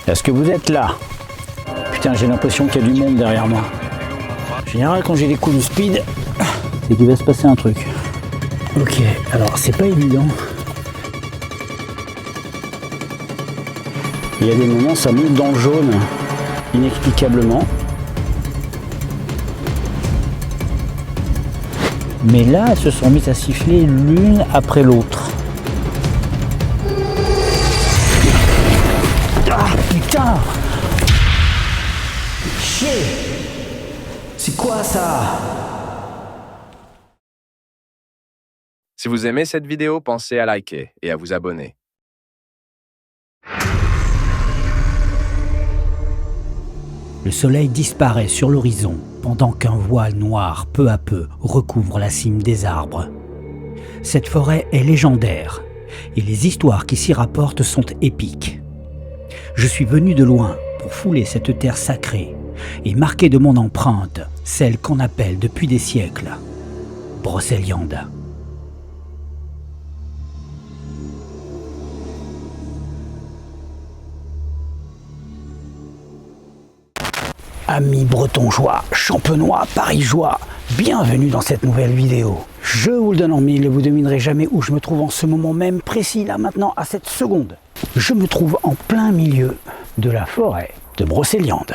Est-ce que vous êtes là? Putain, j'ai l'impression qu'il y a du monde derrière moi. En général, quand j'ai des coups de speed, c'est qu'il va se passer un truc. Ok, alors c'est pas évident. Il y a des moments, ça monte dans le jaune, inexplicablement. Mais là, elles se sont mises à siffler l'une après l'autre. Ah putain! Chier! C'est quoi ça? Si vous aimez cette vidéo, pensez à liker et à vous abonner. Le soleil disparaît sur l'horizon pendant qu'un voile noir peu à peu recouvre la cime des arbres. Cette forêt est légendaire et les histoires qui s'y rapportent sont épiques. Je suis venu de loin pour fouler cette terre sacrée et marquer de mon empreinte celle qu'on appelle depuis des siècles Brocéliande. Amis bretongeois, champenois, parigeois, bienvenue dans cette nouvelle vidéo. Je vous le donne en mille, vous ne devinerez jamais où je me trouve en ce moment même précis, là maintenant, à cette seconde. Je me trouve en plein milieu de la forêt de Brocéliande.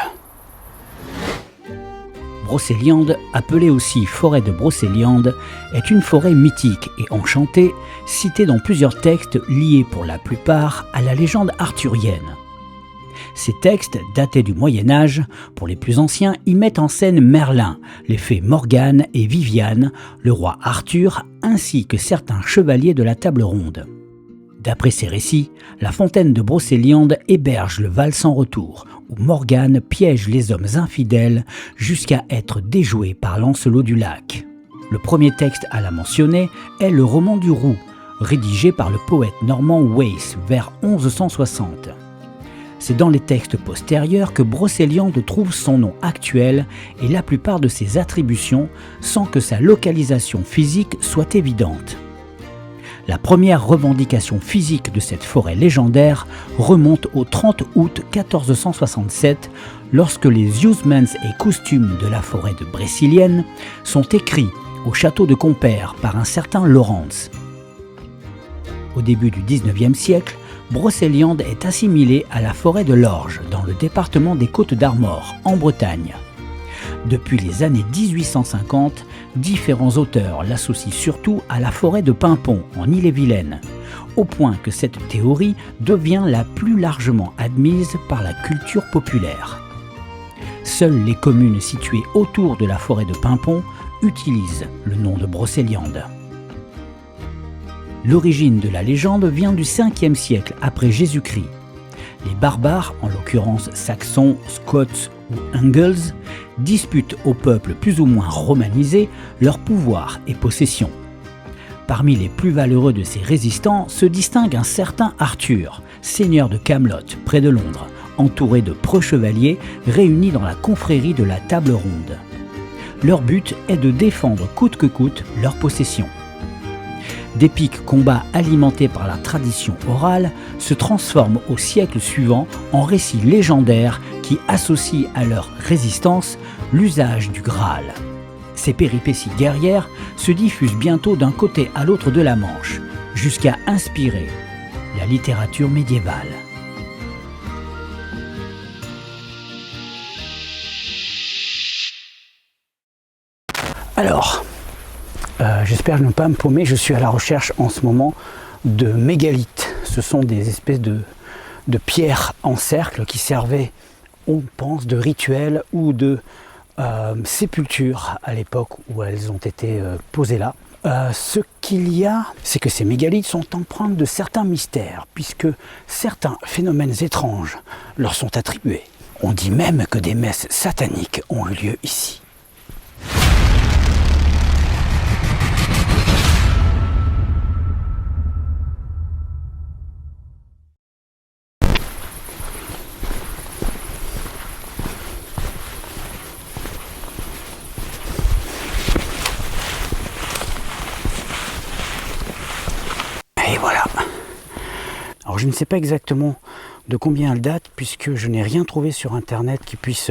Brocéliande, appelée aussi forêt de Brocéliande, est une forêt mythique et enchantée, citée dans plusieurs textes liés pour la plupart à la légende arthurienne. Ces textes, datés du Moyen-Âge, pour les plus anciens, y mettent en scène Merlin, les fées Morgane et Viviane, le roi Arthur, ainsi que certains chevaliers de la table ronde. D'après ces récits, la fontaine de Brocéliande héberge le Val sans retour, où Morgane piège les hommes infidèles jusqu'à être déjoué par Lancelot du Lac. Le premier texte à la mentionner est le roman du Roux, rédigé par le poète normand Wace vers 1160. C'est dans les textes postérieurs que Brocéliande trouve son nom actuel et la plupart de ses attributions sans que sa localisation physique soit évidente. La première revendication physique de cette forêt légendaire remonte au 30 août 1467 lorsque les usements et costumes de la forêt de Brécilienne sont écrits au château de Compère par un certain Laurens. Au début du XIXe siècle, Brocéliande est assimilée à la forêt de l'Orge, dans le département des Côtes-d'Armor, en Bretagne. Depuis les années 1850, différents auteurs l'associent surtout à la forêt de Paimpont, en Ille-et-Vilaine, au point que cette théorie devient la plus largement admise par la culture populaire. Seules les communes situées autour de la forêt de Paimpont utilisent le nom de Brocéliande. L'origine de la légende vient du 5e siècle après Jésus-Christ. Les barbares, en l'occurrence saxons, scots ou Angles, disputent aux peuples plus ou moins romanisés leur pouvoir et possession. Parmi les plus valeureux de ces résistants se distingue un certain Arthur, seigneur de Camelot, près de Londres, entouré de preux chevaliers réunis dans la confrérie de la Table Ronde. Leur but est de défendre coûte que coûte leur possession. D'épiques combats alimentés par la tradition orale se transforment au siècle suivant en récits légendaires qui associent à leur résistance l'usage du Graal. Ces péripéties guerrières se diffusent bientôt d'un côté à l'autre de la Manche, jusqu'à inspirer la littérature médiévale. Alors, j'espère ne pas me paumer, je suis à la recherche en ce moment de mégalithes. Ce sont des espèces de pierres en cercle qui servaient, on pense, de rituel ou de sépulture à l'époque où elles ont été posées là. Ce qu'il y a, c'est que ces mégalithes sont empreintes de certains mystères, puisque certains phénomènes étranges leur sont attribués. On dit même que des messes sataniques ont eu lieu ici. Alors je ne sais pas exactement de combien elle date, puisque je n'ai rien trouvé sur internet qui puisse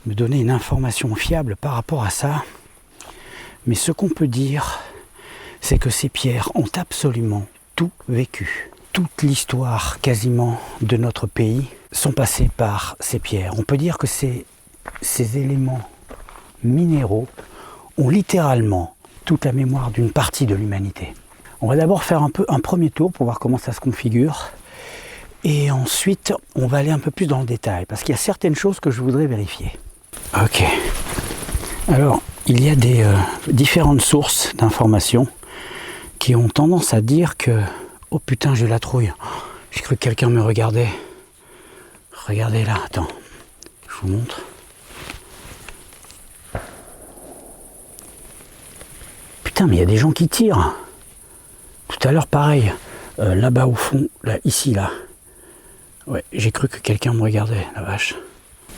me donner une information fiable par rapport à ça. Mais ce qu'on peut dire, c'est que ces pierres ont absolument tout vécu. Toute l'histoire quasiment de notre pays sont passées par ces pierres. On peut dire que ces éléments minéraux ont littéralement toute la mémoire d'une partie de l'humanité. On va d'abord faire un premier tour pour voir comment ça se configure. Et ensuite, on va aller un peu plus dans le détail, parce qu'il y a certaines choses que je voudrais vérifier. Ok. Alors, il y a des différentes sources d'informations qui ont tendance à dire que... Oh putain, j'ai la trouille. J'ai cru que quelqu'un me regardait. Regardez là, attends. Je vous montre. Putain, mais il y a des gens qui tirent. Tout à l'heure, pareil. Là-bas au fond, là, ici, là. Ouais, j'ai cru que quelqu'un me regardait, la vache.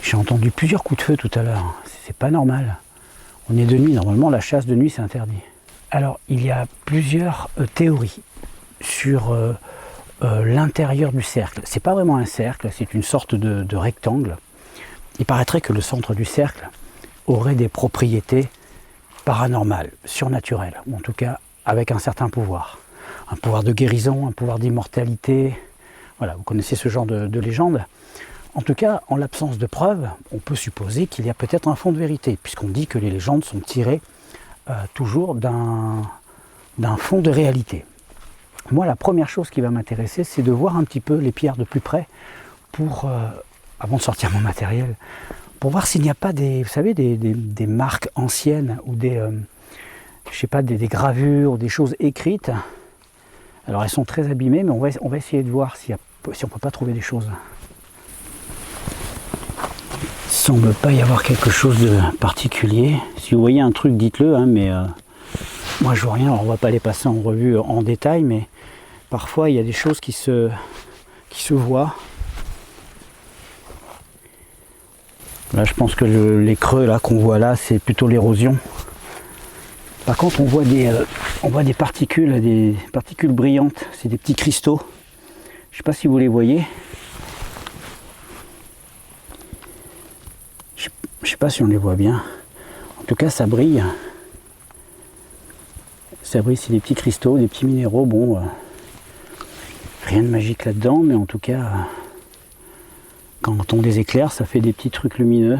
J'ai entendu plusieurs coups de feu tout à l'heure. C'est pas normal. On est de nuit. Normalement, la chasse de nuit, c'est interdit. Alors, il y a plusieurs théories sur l'intérieur du cercle. C'est pas vraiment un cercle, c'est une sorte de rectangle. Il paraîtrait que le centre du cercle aurait des propriétés paranormales, surnaturelles, ou en tout cas avec un certain pouvoir. Un pouvoir de guérison, un pouvoir d'immortalité. Voilà, vous connaissez ce genre de légende. En tout cas, en l'absence de preuves, on peut supposer qu'il y a peut-être un fond de vérité, puisqu'on dit que les légendes sont tirées toujours d'un fond de réalité. Moi, la première chose qui va m'intéresser, c'est de voir un petit peu les pierres de plus près, pour, avant de sortir mon matériel, pour voir s'il n'y a pas des, vous savez, des marques anciennes, ou je sais pas, des gravures, ou des choses écrites. Alors elles sont très abîmées, mais on va essayer de voir si on ne peut pas trouver des choses. Il semble pas y avoir quelque chose de particulier. Si vous voyez un truc, dites-le, hein, mais moi je vois rien. Alors on va pas les passer en revue en détail, mais parfois il y a des choses qui se voient. Là je pense que les creux là qu'on voit là, c'est plutôt l'érosion. Par contre on voit des particules brillantes, c'est des petits cristaux. Je sais pas si vous les voyez. Je sais pas si on les voit bien. En tout cas ça brille. Ça brille, c'est des petits cristaux, des petits minéraux. Bon, rien de magique là-dedans, mais en tout cas, quand on les éclaire, ça fait des petits trucs lumineux.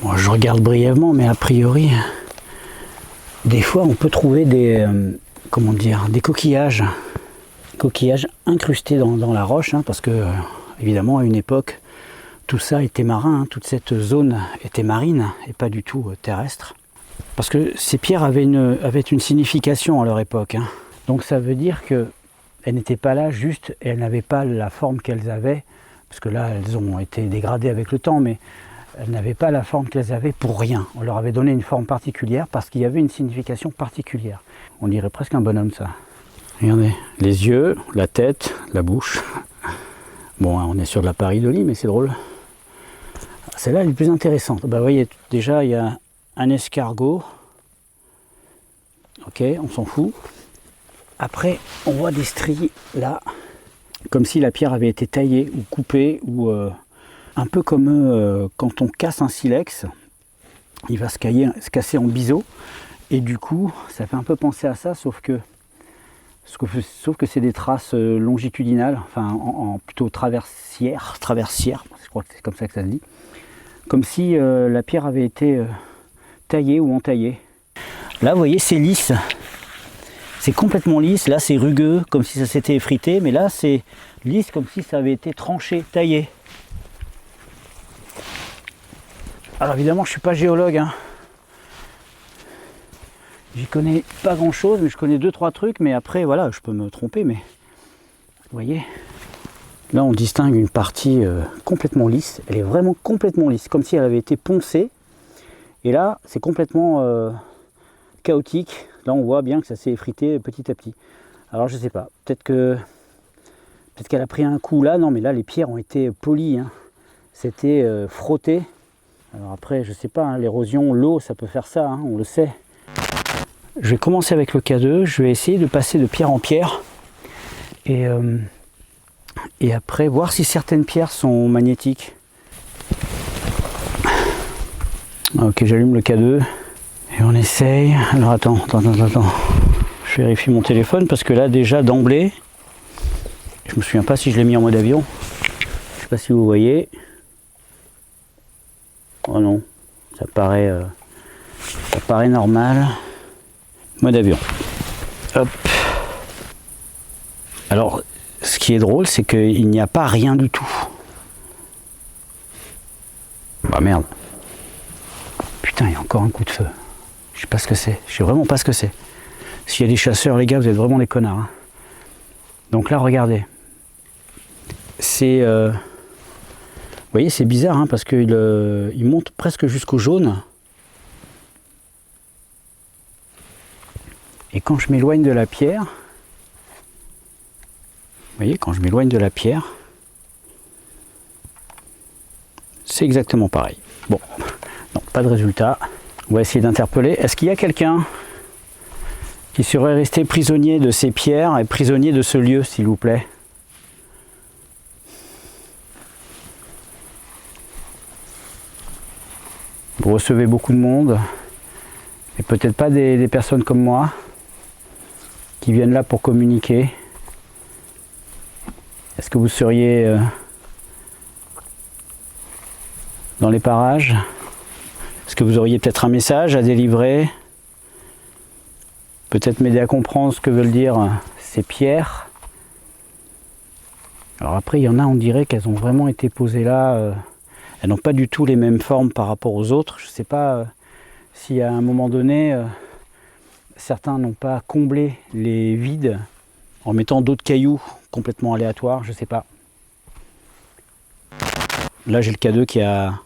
Bon, je regarde brièvement, mais a priori, des fois on peut trouver des coquillages incrustés dans la roche, hein, parce que évidemment à une époque tout ça était marin, hein, toute cette zone était marine et pas du tout terrestre. Parce que ces pierres avaient une signification à leur époque, hein. Donc ça veut dire qu'elles n'étaient pas là juste, et elles n'avaient pas la forme qu'elles avaient, parce que là elles ont été dégradées avec le temps, mais elles n'avaient pas la forme qu'elles avaient pour rien. On leur avait donné une forme particulière parce qu'il y avait une signification particulière. On dirait presque un bonhomme ça. Regardez, les yeux, la tête, la bouche. Bon, on est sur de la pareidolie, mais c'est drôle. Celle-là est la plus intéressante. Bah, vous voyez, déjà il y a un escargot. Ok, on s'en fout. Après, on voit des stries là, comme si la pierre avait été taillée ou coupée, ou un peu comme quand on casse un silex, il va se casser en biseau, et du coup, ça fait un peu penser à ça, sauf que c'est des traces longitudinales, enfin plutôt traversières, je crois que c'est comme ça que ça se dit, comme si la pierre avait été taillée ou entaillée. Là, vous voyez, c'est lisse. C'est complètement lisse. Là, c'est rugueux, comme si ça s'était effrité. Mais là, c'est lisse, comme si ça avait été tranché, taillé. Alors, évidemment, je ne suis pas géologue, hein. J'y connais pas grand-chose, mais je connais 2-3 trucs. Mais après, voilà, je peux me tromper. Mais vous voyez, là, on distingue une partie complètement lisse. Elle est vraiment complètement lisse, comme si elle avait été poncée. Et là, c'est complètement chaotique. Là, on voit bien que ça s'est effrité petit à petit. Alors, je sais pas. Peut-être qu'elle a pris un coup là. Non, mais là, les pierres ont été polies, hein. C'était frotté. Alors après, je sais pas, hein, l'érosion, l'eau, ça peut faire ça, hein, on le sait. Je vais commencer avec le K2. Je vais essayer de passer de pierre en pierre. Et et après voir si certaines pierres sont magnétiques. Ok, j'allume le K2 et on essaye. Alors attends. Je vérifie mon téléphone parce que là déjà d'emblée, je me souviens pas si je l'ai mis en mode avion. Je sais pas si vous voyez. Oh non, ça paraît normal. Mode avion. Hop. Alors, ce qui est drôle, c'est qu'il n'y a pas rien du tout. Bah merde. Putain, il y a encore un coup de feu. Je sais pas ce que c'est. Je sais vraiment pas ce que c'est. S'il y a des chasseurs, les gars, vous êtes vraiment des connards. Hein. Donc là, regardez. C'est... Vous voyez, c'est bizarre, hein, parce qu'il il monte presque jusqu'au jaune. Et quand je m'éloigne de la pierre... Vous voyez, quand je m'éloigne de la pierre... C'est exactement pareil. Bon, non, pas de résultat. On va essayer d'interpeller. Est-ce qu'il y a quelqu'un qui serait resté prisonnier de ces pierres et prisonnier de ce lieu, s'il vous plaît? Vous recevez beaucoup de monde, et peut-être pas des personnes comme moi, qui viennent là pour communiquer. Est-ce que vous seriez dans les parages? Est-ce que vous auriez peut-être un message à délivrer? Peut-être m'aider à comprendre ce que veulent dire ces pierres. Alors après, il y en a, on dirait qu'elles ont vraiment été posées là. Elles n'ont pas du tout les mêmes formes par rapport aux autres. Je ne sais pas si à un moment donné, certains n'ont pas comblé les vides en mettant d'autres cailloux complètement aléatoires. Je ne sais pas. Là, j'ai le K2 qui a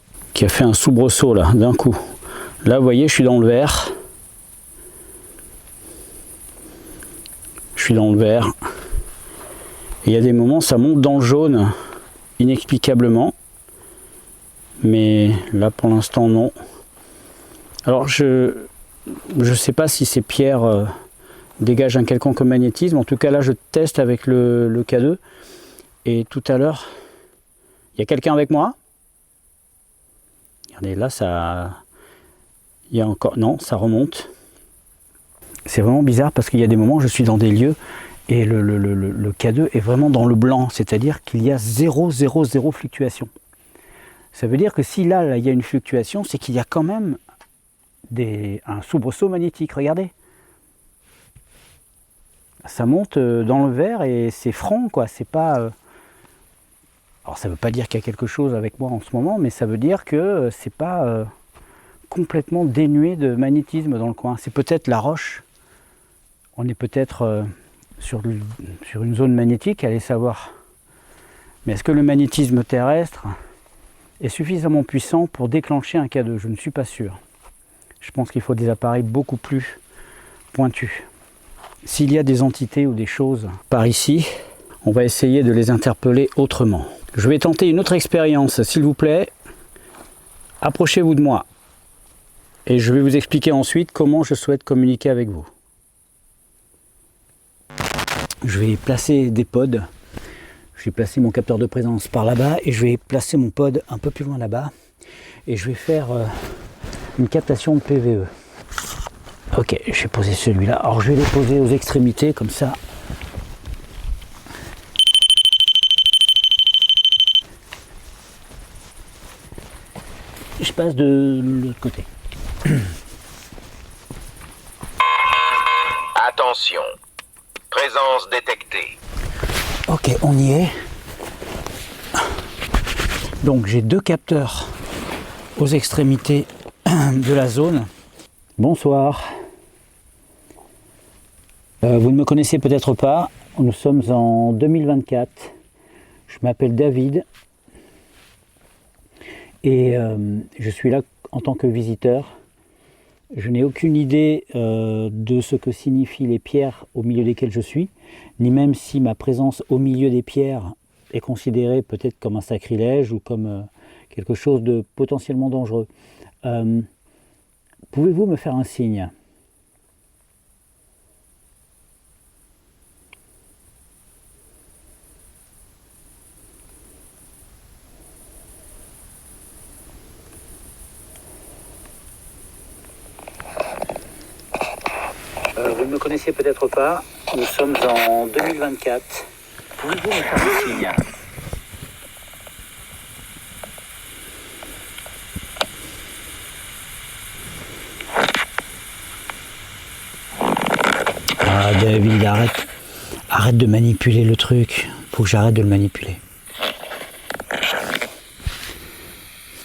fait un soubresaut là, d'un coup. Là, vous voyez, je suis dans le vert. Je suis dans le vert. Et il y a des moments, ça monte dans le jaune, inexplicablement. Mais là, pour l'instant, non. Alors, je sais pas si ces pierres dégagent un quelconque magnétisme. En tout cas, là, je teste avec le K2. Et tout à l'heure, il y a quelqu'un avec moi? Regardez, là, ça... Il y a encore... Non, ça remonte. C'est vraiment bizarre parce qu'il y a des moments où je suis dans des lieux et le K2 est vraiment dans le blanc, c'est-à-dire qu'il y a 0 fluctuation. Ça veut dire que si là, il y a une fluctuation, c'est qu'il y a quand même un soubresaut magnétique. Regardez. Ça monte dans le vert et c'est franc, quoi. C'est pas... Alors ça ne veut pas dire qu'il y a quelque chose avec moi en ce moment, mais ça veut dire que c'est pas complètement dénué de magnétisme dans le coin. C'est peut-être la roche. On est peut-être sur une zone magnétique, allez savoir. Mais est-ce que le magnétisme terrestre est suffisamment puissant pour déclencher un K2? Je ne suis pas sûr. Je pense qu'il faut des appareils beaucoup plus pointus. S'il y a des entités ou des choses par ici, on va essayer de les interpeller autrement. Je vais tenter une autre expérience, s'il vous plaît. Approchez-vous de moi. Et je vais vous expliquer ensuite comment je souhaite communiquer avec vous. Je vais placer des pods. Je vais placer mon capteur de présence par là-bas et je vais placer mon pod un peu plus loin là-bas. Et je vais faire une captation de PVE. Ok, je vais poser celui-là. Alors je vais les poser aux extrémités comme ça. Je passe de l'autre côté. Attention, présence détectée. Ok, on y est. Donc j'ai 2 capteurs aux extrémités de la zone. Bonsoir. Vous ne me connaissez peut-être pas. Nous sommes en 2024. Je m'appelle David. Et je suis là en tant que visiteur. Je n'ai aucune idée de ce que signifient les pierres au milieu desquelles je suis, ni même si ma présence au milieu des pierres est considérée peut-être comme un sacrilège ou comme quelque chose de potentiellement dangereux. Pouvez-vous me faire un signe ? ne me connaissez peut-être pas, nous sommes en 2024. Pouvez-vous me faire un signe? Ah David, arrête de manipuler le truc. Faut que j'arrête de le manipuler.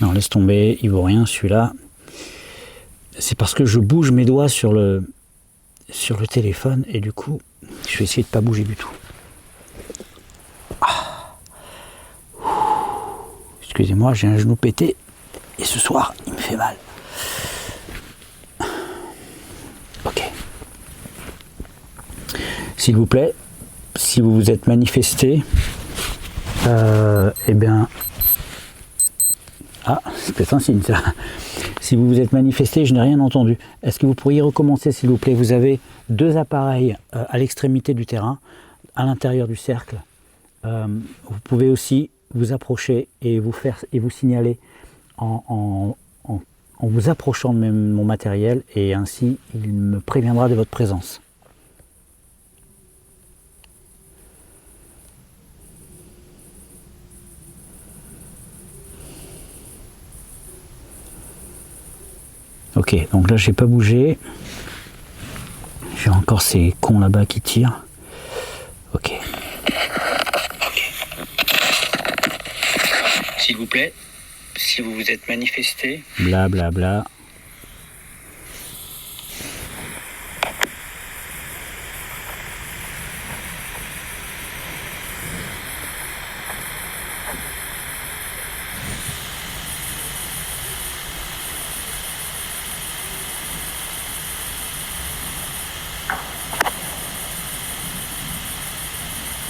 Non, laisse tomber, il vaut rien celui-là. C'est parce que je bouge mes doigts sur le téléphone et du coup, je vais essayer de pas bouger du tout. Ah. Excusez-moi, j'ai un genou pété et ce soir, il me fait mal. Ok. S'il vous plaît, si vous vous êtes manifesté, eh bien... Ah, c'est peut-être un signe ça. Si vous vous êtes manifesté, je n'ai rien entendu. Est-ce que vous pourriez recommencer s'il vous plaît? Vous avez 2 appareils à l'extrémité du terrain, à l'intérieur du cercle. Vous pouvez aussi vous approcher et vous signaler en vous approchant de mon matériel et ainsi il me préviendra de votre présence. Ok, donc là j'ai pas bougé. J'ai encore ces cons là-bas qui tirent. Ok. S'il vous plaît, si vous vous êtes manifesté. Bla bla bla.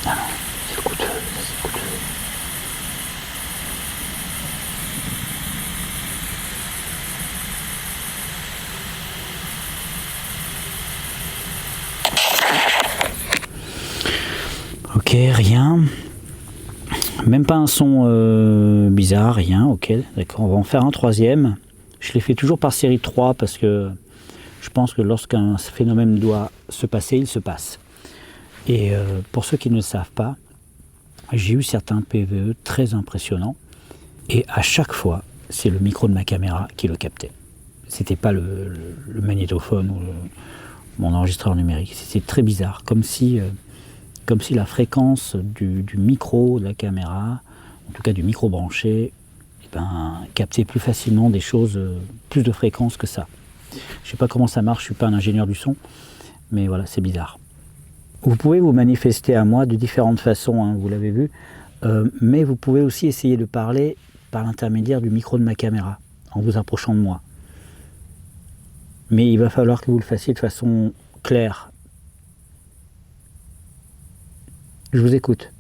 Ah non, c'est le coup de feu, c'est le coup de feu. Ok, rien. Même pas un son bizarre, rien, ok, d'accord, on va en faire un troisième. Je les fais toujours par série de 3 parce que je pense que lorsqu'un phénomène doit se passer, il se passe. Et pour ceux qui ne le savent pas, j'ai eu certains PVE très impressionnants et à chaque fois, c'est le micro de ma caméra qui le captait. C'était pas le magnétophone ou mon enregistreur numérique. C'était très bizarre, comme si la fréquence du micro de la caméra, en tout cas du micro branché, captait plus facilement des choses, plus de fréquences que ça. Je sais pas comment ça marche, je suis pas un ingénieur du son, mais voilà, c'est bizarre. Vous pouvez vous manifester à moi de différentes façons, hein, vous l'avez vu, mais vous pouvez aussi essayer de parler par l'intermédiaire du micro de ma caméra, en vous approchant de moi. Mais il va falloir que vous le fassiez de façon claire. Je vous écoute.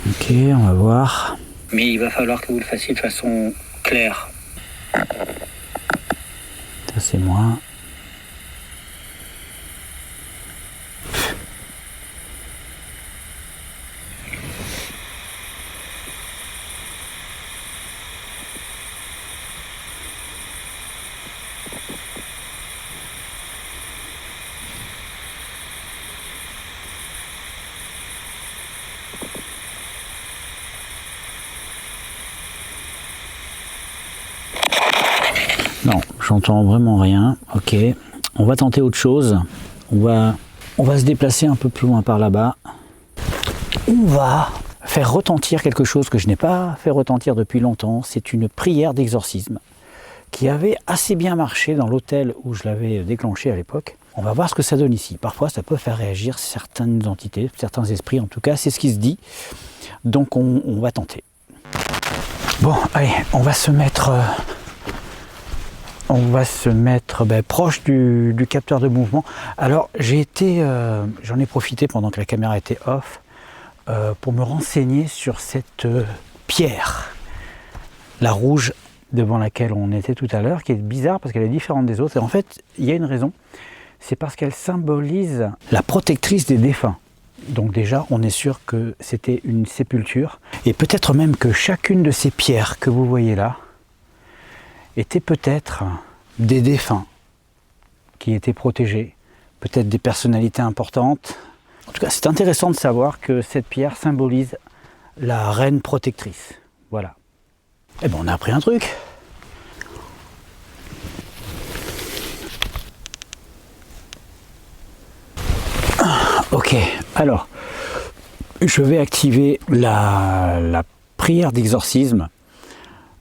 Ok, on va voir. Mais il va falloir que vous le fassiez de façon claire. Ça c'est moi. Non, j'entends vraiment rien. Ok, on va tenter autre chose. On va se déplacer un peu plus loin par là-bas. On va faire retentir quelque chose que je n'ai pas fait retentir depuis longtemps. C'est une prière d'exorcisme qui avait assez bien marché dans l'hôtel où je l'avais déclenché à l'époque. On va voir ce que ça donne ici. Parfois, ça peut faire réagir certaines entités, certains esprits. En tout cas, c'est ce qui se dit. Donc, on va tenter. Bon, allez, on va se mettre proche du capteur de mouvement. Alors j'en ai profité pendant que la caméra était off pour me renseigner sur cette pierre, la rouge devant laquelle on était tout à l'heure, qui est bizarre parce qu'elle est différente des autres. Et en fait, il y a une raison, c'est parce qu'elle symbolise la protectrice des défunts. Donc déjà, on est sûr que c'était une sépulture. Et peut-être même que chacune de ces pierres que vous voyez là étaient peut-être des défunts qui étaient protégés, peut-être des personnalités importantes. En tout cas, c'est intéressant de savoir que cette pierre symbolise la reine protectrice. Voilà. Eh ben, on a appris un truc. Ok, alors, je vais activer la prière d'exorcisme.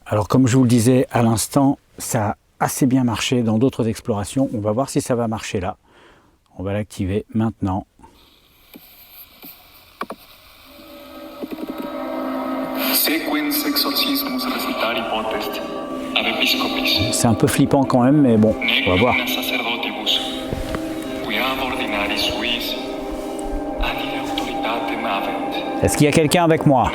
Alors, comme je vous le disais à l'instant, ça a assez bien marché dans d'autres explorations. On va voir si ça va marcher là. On va l'activer maintenant. C'est un peu flippant quand même, mais bon, on va voir. Est-ce qu'il y a quelqu'un avec moi?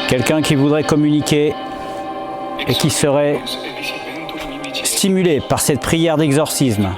Quelqu'un qui voudrait communiquer et qui serait stimulé par cette prière d'exorcisme.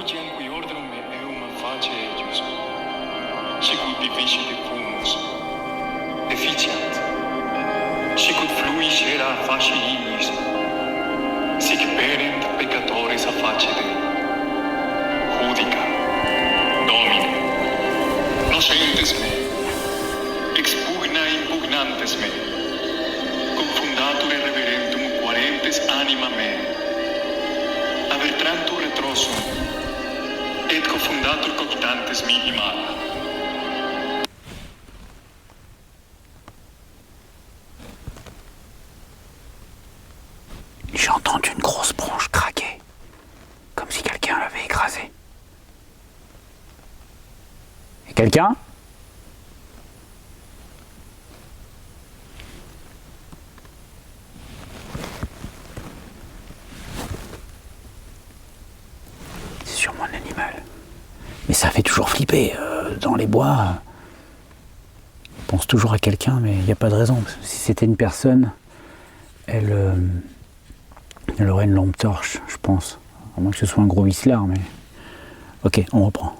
J'ai entendu une grosse branche craquer, comme si quelqu'un l'avait écrasée. Et quelqu'un? C'est sûrement un animal. Mais ça fait toujours flipper. Dans les bois, on pense toujours à quelqu'un, mais il n'y a pas de raison. Si c'était une personne, elle aurait une lampe torche, je pense. À moins que ce soit un gros vislard, mais... Ok, on reprend.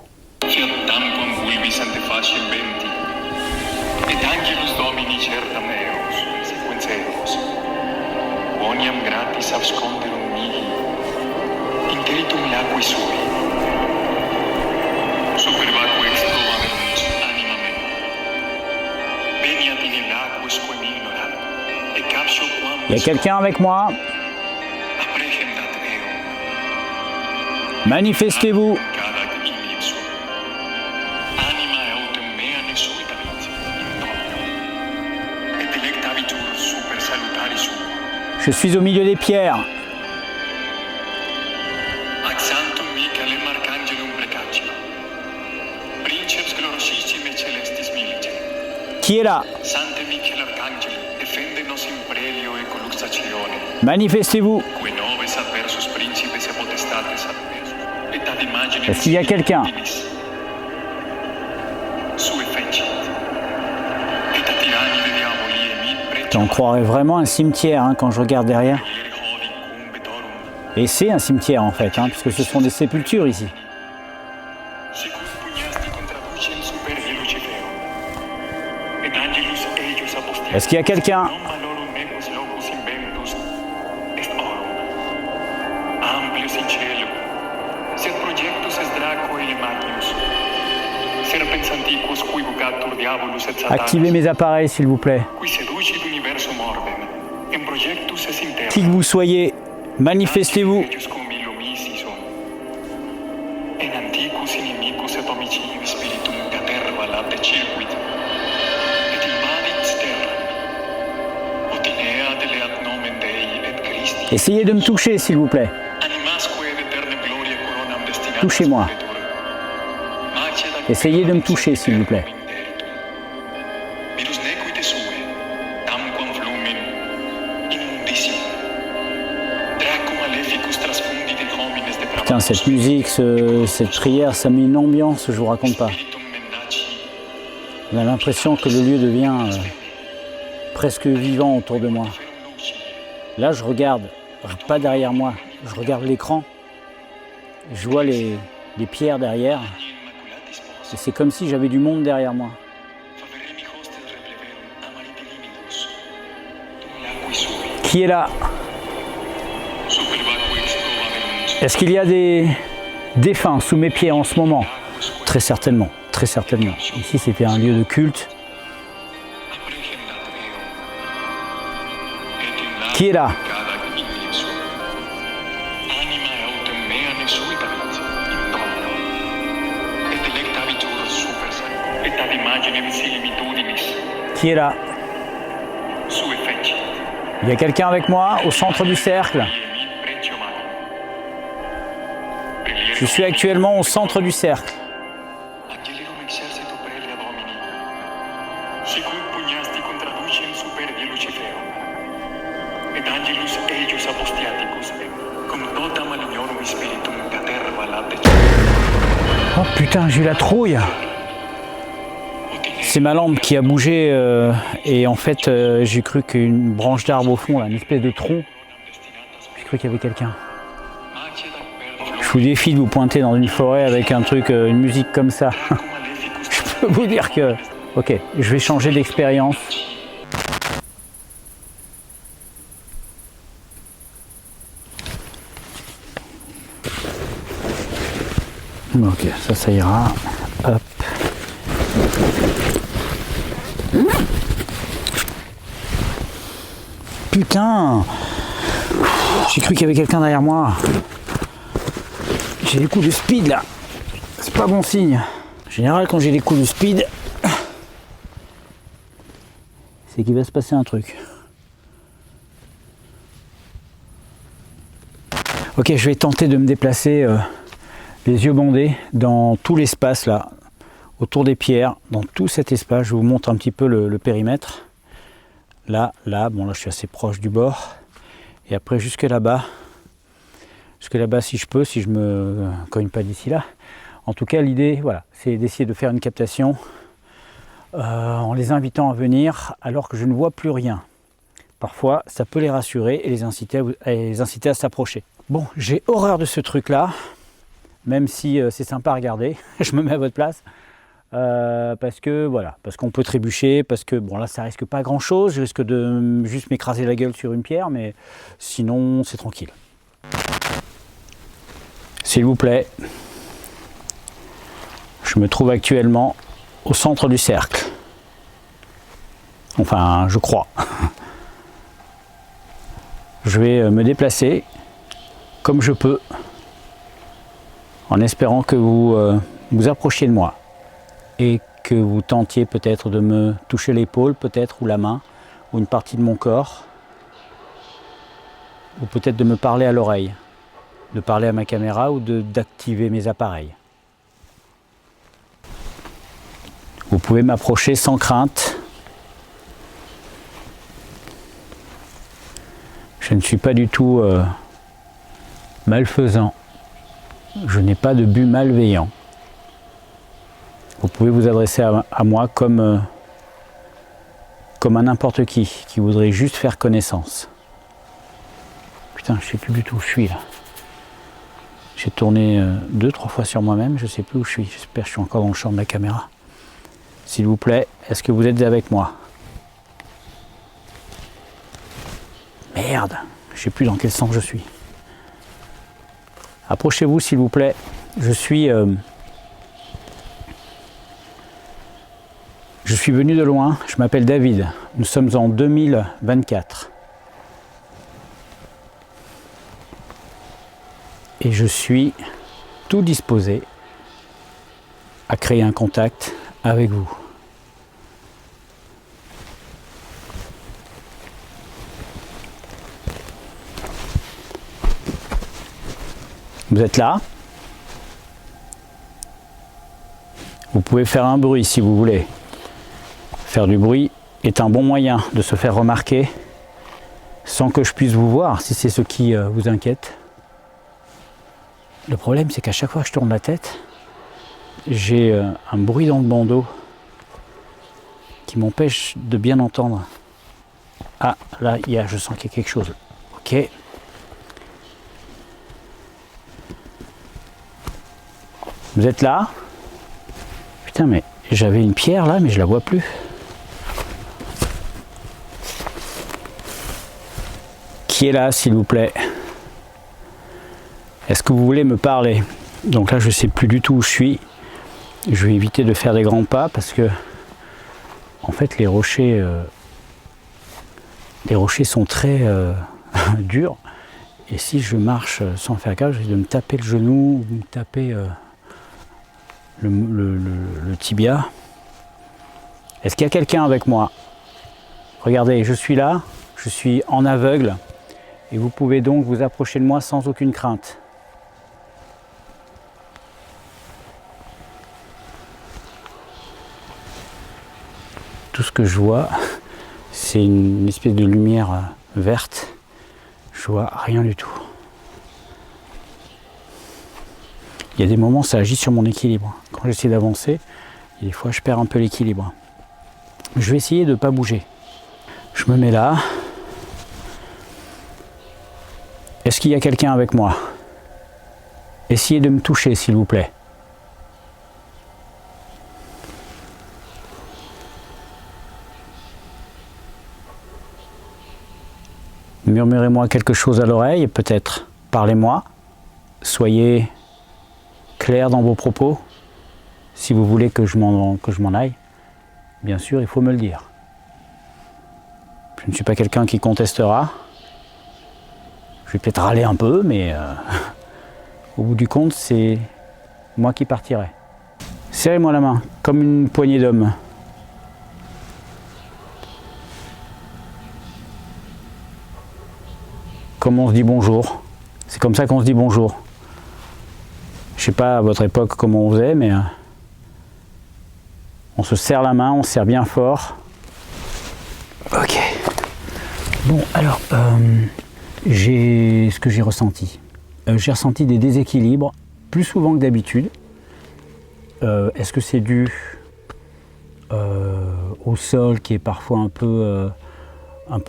Il y a quelqu'un avec moi? Manifestez-vous. Je suis au milieu des pierres. Qui est là? Manifestez-vous. Est-ce qu'il y a quelqu'un? On croirait vraiment un cimetière hein, quand je regarde derrière. Et c'est un cimetière en fait, hein, puisque ce sont des sépultures ici. Est-ce qu'il y a quelqu'un? Activez mes appareils s'il vous plaît. Qui que vous soyez, manifestez-vous. Essayez de me toucher s'il vous plaît. Touchez-moi. Essayez de me toucher s'il vous plaît. Putain, cette musique, cette prière, ça met une ambiance, je vous raconte pas. On a l'impression que le lieu devient presque vivant autour de moi. Là, je regarde, pas derrière moi, je regarde l'écran, je vois les pierres derrière, et c'est comme si j'avais du monde derrière moi. Qui est là? Est-ce qu'il y a des défunts sous mes pieds en ce moment? Très certainement, très certainement. Ici c'était un lieu de culte. Qui est là? Qui est là? Il y a quelqu'un avec moi au centre du cercle. Je suis actuellement au centre du cercle. Oh putain, j'ai eu la trouille. C'est ma lampe qui a bougé et en fait j'ai cru qu'une branche d'arbre au fond, là, une espèce de tronc, j'ai cru qu'il y avait quelqu'un. Je vous défie de vous pointer dans une forêt avec un truc, une musique comme ça. Je peux vous dire que... Ok, je vais changer d'expérience. Ok, ça ira. Hop. Putain! J'ai cru qu'il y avait quelqu'un derrière moi. J'ai des coups de speed là. C'est pas bon signe. En général, quand j'ai des coups de speed, c'est qu'il va se passer un truc. Ok, je vais tenter de me déplacer les yeux bandés dans tout l'espace là, autour des pierres, dans tout cet espace. Je vous montre un petit peu le périmètre. Là, bon là je suis assez proche du bord. Et après jusque là-bas si je peux, si je me cogne pas d'ici là. En tout cas l'idée, voilà, c'est d'essayer de faire une captation en les invitant à venir alors que je ne vois plus rien. Parfois ça peut les rassurer et les inciter à s'approcher. Bon, j'ai horreur de ce truc là, même si c'est sympa à regarder, je me mets à votre place. Parce que voilà, parce qu'on peut trébucher, parce que bon là ça risque pas grand chose, je risque de juste m'écraser la gueule sur une pierre, mais sinon c'est tranquille. S'il vous plaît, je me trouve actuellement au centre du cercle. Enfin, je crois. Je vais me déplacer comme je peux, en espérant que vous vous approchiez de moi. Et que vous tentiez peut-être de me toucher l'épaule, peut-être, ou la main, ou une partie de mon corps, ou peut-être de me parler à l'oreille, de parler à ma caméra ou d'activer mes appareils. Vous pouvez m'approcher sans crainte. Je ne suis pas du tout malfaisant. Je n'ai pas de but malveillant. Vous pouvez vous adresser à moi comme à n'importe qui voudrait juste faire connaissance. Putain, je sais plus du tout où je suis là. J'ai tourné 2-3 fois sur moi-même, je sais plus où je suis. J'espère que je suis encore dans le champ de la caméra. S'il vous plaît, est-ce que vous êtes avec moi? Merde, je sais plus dans quel sens je suis. Approchez-vous s'il vous plaît. Je suis venu de loin, je m'appelle David, nous sommes en 2024. Et je suis tout disposé à créer un contact avec vous. Vous êtes là? Vous pouvez faire un bruit si vous voulez. Faire du bruit est un bon moyen de se faire remarquer sans que je puisse vous voir, si c'est ce qui vous inquiète. Le problème, c'est qu'à chaque fois que je tourne la tête, j'ai un bruit dans le bandeau qui m'empêche de bien entendre. Ah, là, je sens qu'il y a quelque chose. Ok. Vous êtes là? Putain, mais j'avais une pierre là, mais je la vois plus. Qui est là, s'il vous plaît? Est-ce que vous voulez me parler? Donc là, je sais plus du tout où je suis. Je vais éviter de faire des grands pas parce que, en fait, les rochers sont très durs. Et si je marche sans faire gaffe, je risque de me taper le genou, ou me taper le tibia. Est-ce qu'il y a quelqu'un avec moi? Regardez, je suis là, je suis en aveugle. Et vous pouvez donc vous approcher de moi sans aucune crainte. Tout ce que je vois, c'est une espèce de lumière verte. Je vois rien du tout. Il y a des moments, ça agit sur mon équilibre. Quand j'essaie d'avancer, des fois, je perds un peu l'équilibre. Je vais essayer de ne pas bouger. Je me mets là. Est-ce qu'il y a quelqu'un avec moi? Essayez de me toucher, s'il vous plaît. Murmurez-moi quelque chose à l'oreille, peut-être. Parlez-moi. Soyez clair dans vos propos. Si vous voulez que je m'en aille, bien sûr, il faut me le dire. Je ne suis pas quelqu'un qui contestera. Je vais peut-être râler un peu, mais au bout du compte, c'est moi qui partirai. Serrez-moi la main, comme une poignée d'hommes. Comment on se dit bonjour? C'est comme ça qu'on se dit bonjour. Je sais pas à votre époque comment on faisait, mais on se serre la main, on se serre bien fort. Ok. Bon, alors, ce que j'ai ressenti. J'ai ressenti des déséquilibres plus souvent que d'habitude. Est-ce que c'est dû au sol qui est parfois un peu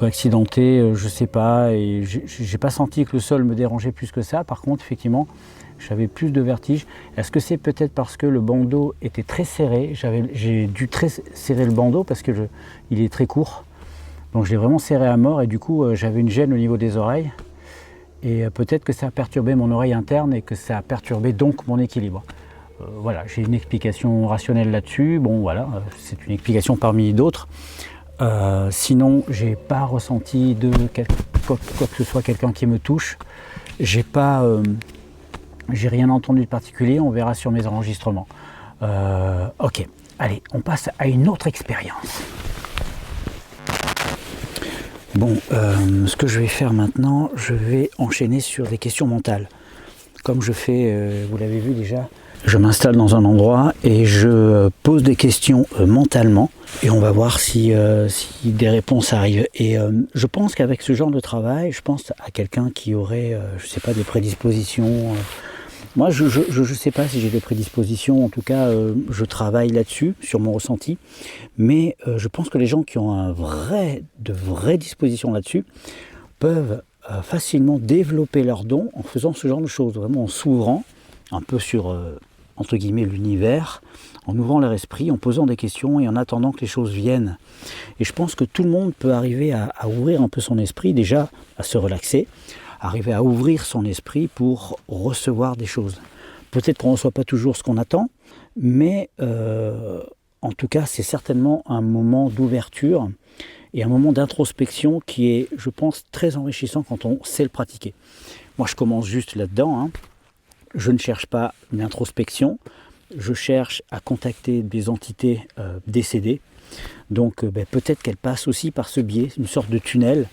accidenté, je sais pas, et j'ai pas senti que le sol me dérangeait plus que ça. Par contre, effectivement, j'avais plus de vertige. Est-ce que c'est peut-être parce que le bandeau était très serré? J'ai dû très serrer le bandeau parce que il est très court. Donc je l'ai vraiment serré à mort et du coup j'avais une gêne au niveau des oreilles. Et peut-être que ça a perturbé mon oreille interne et que ça a perturbé donc mon équilibre. Voilà, j'ai une explication rationnelle là-dessus. Bon voilà, c'est une explication parmi d'autres. Sinon, j'ai pas ressenti quoi que ce soit, quelqu'un qui me touche. J'ai rien entendu de particulier. On verra sur mes enregistrements. Ok, allez, on passe à une autre expérience. Bon, ce que je vais faire maintenant, je vais enchaîner sur des questions mentales. Comme je fais, vous l'avez vu déjà, je m'installe dans un endroit et je pose des questions mentalement et on va voir si des réponses arrivent. Et je pense qu'avec ce genre de travail, je pense à quelqu'un qui aurait, je sais pas, des prédispositions. Moi, je ne sais pas si j'ai des prédispositions, en tout cas, je travaille là-dessus, sur mon ressenti. Mais je pense que les gens qui ont de vraies dispositions là-dessus peuvent facilement développer leurs dons en faisant ce genre de choses, vraiment en s'ouvrant un peu sur, entre guillemets, l'univers, en ouvrant leur esprit, en posant des questions et en attendant que les choses viennent. Et je pense que tout le monde peut arriver à ouvrir un peu son esprit, déjà à se relaxer, arriver à ouvrir son esprit pour recevoir des choses. Peut-être qu'on ne reçoit pas toujours ce qu'on attend, mais en tout cas, c'est certainement un moment d'ouverture et un moment d'introspection qui est, je pense, très enrichissant quand on sait le pratiquer. Moi, je commence juste là-dedans, hein. Je ne cherche pas une introspection, je cherche à contacter des entités décédées. Donc peut-être qu'elles passent aussi par ce biais, une sorte de tunnel,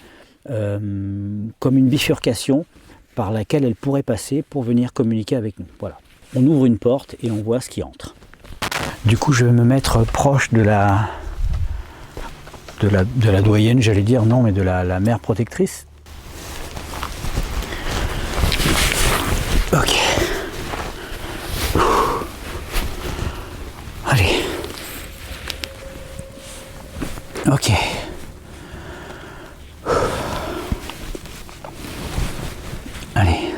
comme une bifurcation par laquelle elles pourraient passer pour venir communiquer avec nous. Voilà. On ouvre une porte et on voit ce qui entre. Du coup, je vais me mettre proche de la doyenne, j'allais dire, non, mais de la mère protectrice. Ok. Allez. Ok. Allez.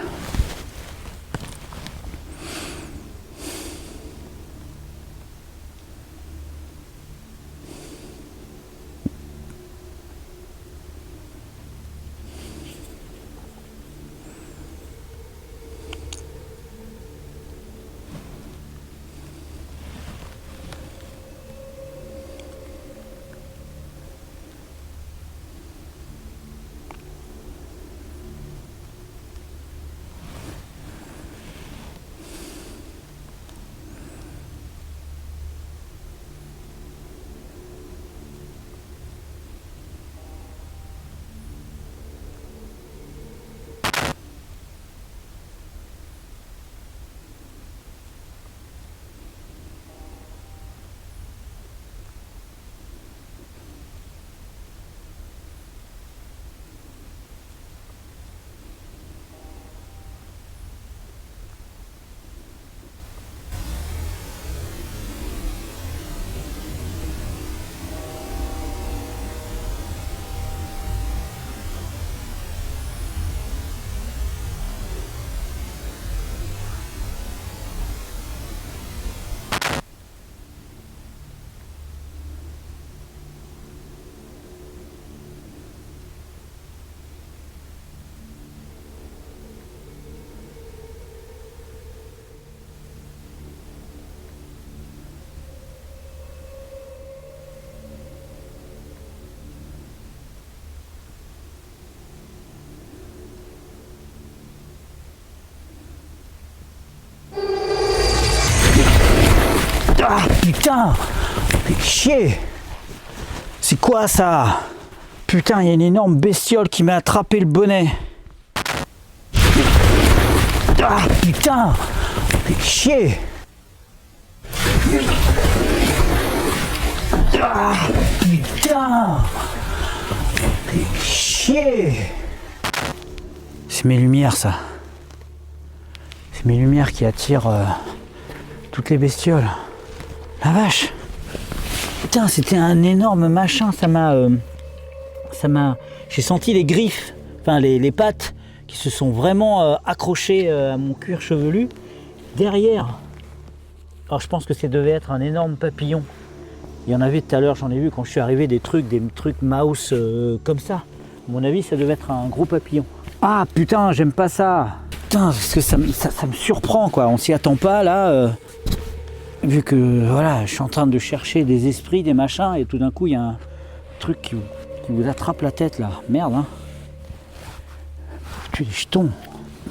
Ah putain, fais chier. C'est quoi ça? Putain, il y a une énorme bestiole qui m'a attrapé le bonnet. Ah putain, fais chier. Ah putain, fais chier. C'est mes lumières ça. C'est mes lumières qui attirent toutes les bestioles. La vache. Putain, c'était un énorme machin, ça m'a... J'ai senti les griffes, enfin les pattes qui se sont vraiment accrochées à mon cuir chevelu. Derrière, alors je pense que ça devait être un énorme papillon. Il y en avait tout à l'heure, j'en ai vu quand je suis arrivé des trucs mouse comme ça. À mon avis, ça devait être un gros papillon. Ah putain, j'aime pas ça. Putain, parce que ça me surprend quoi, on s'y attend pas là. Vu que voilà, je suis en train de chercher des esprits, des machins, et tout d'un coup il y a un truc qui vous attrape la tête là. Merde hein. Tu les jetons.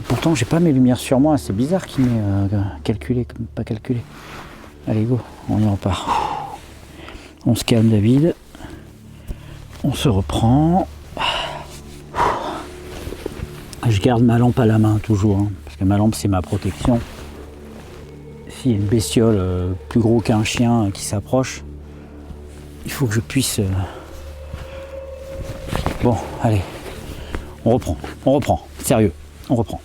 Pourtant j'ai pas mes lumières sur moi, c'est bizarre qu'il m'ait calculé comme pas calculé. Allez go, on y repart. On se calme David. On se reprend. Je garde ma lampe à la main toujours, hein, parce que ma lampe c'est ma protection. S'il y a une bestiole plus gros qu'un chien qui s'approche, il faut que je puisse... Bon, allez, on reprend, sérieux, on reprend.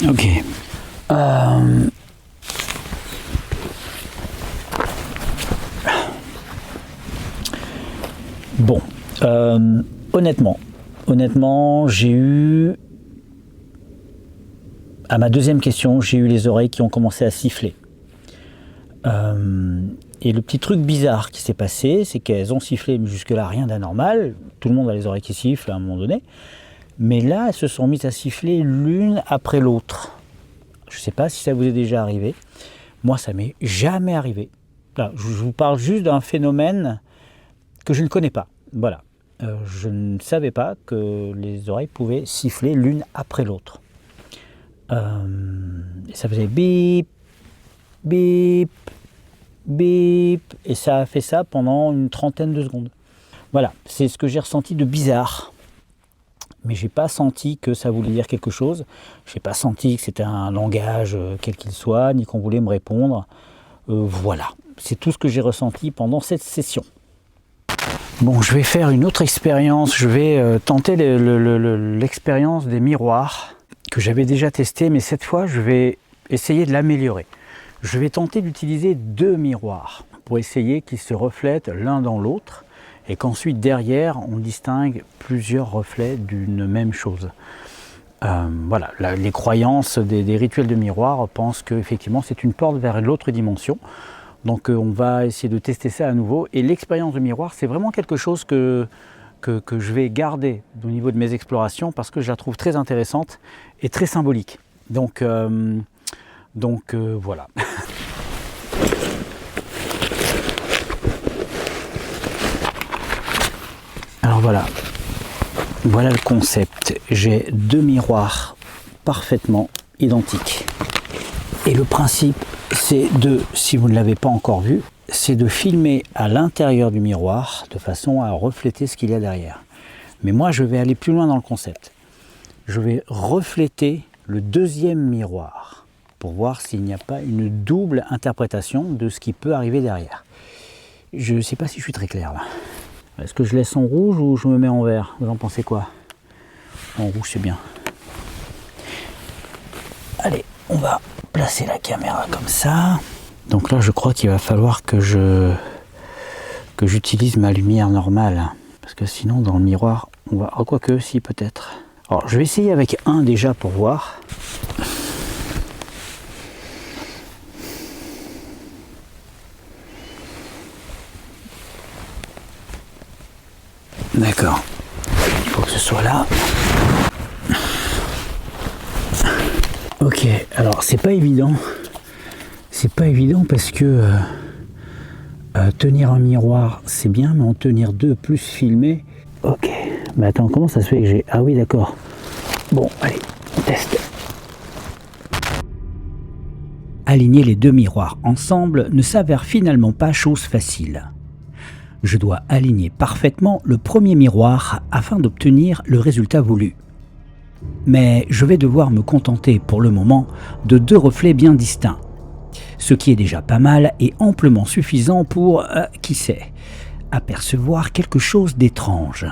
Ok. Bon. Honnêtement, j'ai eu... À ma deuxième question, j'ai eu les oreilles qui ont commencé à siffler. Et le petit truc bizarre qui s'est passé, c'est qu'elles ont sifflé, mais jusque-là, rien d'anormal. Tout le monde a les oreilles qui sifflent à un moment donné. Mais là, elles se sont mises à siffler l'une après l'autre. Je ne sais pas si ça vous est déjà arrivé. Moi, ça m'est jamais arrivé. Là, je vous parle juste d'un phénomène que je ne connais pas. Voilà. Je ne savais pas que les oreilles pouvaient siffler l'une après l'autre. Et ça faisait bip, bip, bip. Et ça a fait ça pendant une trentaine de secondes. Voilà, c'est ce que j'ai ressenti de bizarre. Mais j'ai pas senti que ça voulait dire quelque chose. J'ai pas senti que c'était un langage quel qu'il soit, ni qu'on voulait me répondre. Voilà, c'est tout ce que j'ai ressenti pendant cette session. Bon, je vais faire une autre expérience. Je vais tenter l'expérience des miroirs que j'avais déjà testé, mais cette fois, je vais essayer de l'améliorer. Je vais tenter d'utiliser 2 miroirs pour essayer qu'ils se reflètent l'un dans l'autre, et qu'ensuite derrière on distingue plusieurs reflets d'une même chose. Voilà, les croyances des rituels de miroir pensent qu'effectivement c'est une porte vers l'autre dimension. Donc on va essayer de tester ça à nouveau. Et l'expérience de miroir, c'est vraiment quelque chose que que je vais garder au niveau de mes explorations parce que je la trouve très intéressante et très symbolique. Donc voilà. Alors voilà le concept. J'ai 2 miroirs parfaitement identiques. Et le principe, c'est de, si vous ne l'avez pas encore vu, c'est de filmer à l'intérieur du miroir de façon à refléter ce qu'il y a derrière. Mais moi, je vais aller plus loin dans le concept. Je vais refléter le 2e miroir pour voir s'il n'y a pas une double interprétation de ce qui peut arriver derrière. Je ne sais pas si je suis très clair là. Est-ce que je laisse en rouge ou je me mets en vert? Vous en pensez quoi? En rouge, c'est bien. Allez, on va placer la caméra comme ça. Donc là, je crois qu'il va falloir que j'utilise ma lumière normale. Parce que sinon, dans le miroir, on va... Oh, quoique, si, peut-être. Alors, je vais essayer avec un déjà pour voir. D'accord. Il faut que ce soit là. Ok, alors c'est pas évident. C'est pas évident parce que tenir un miroir c'est bien, mais en tenir 2 plus filmer. Ok, mais attends, comment ça se fait que j'ai... Ah oui, d'accord. Bon, allez, on teste. Aligner les 2 miroirs ensemble ne s'avère finalement pas chose facile. Je dois aligner parfaitement le premier miroir afin d'obtenir le résultat voulu. Mais je vais devoir me contenter pour le moment de 2 reflets bien distincts. Ce qui est déjà pas mal et amplement suffisant pour, qui sait, apercevoir quelque chose d'étrange.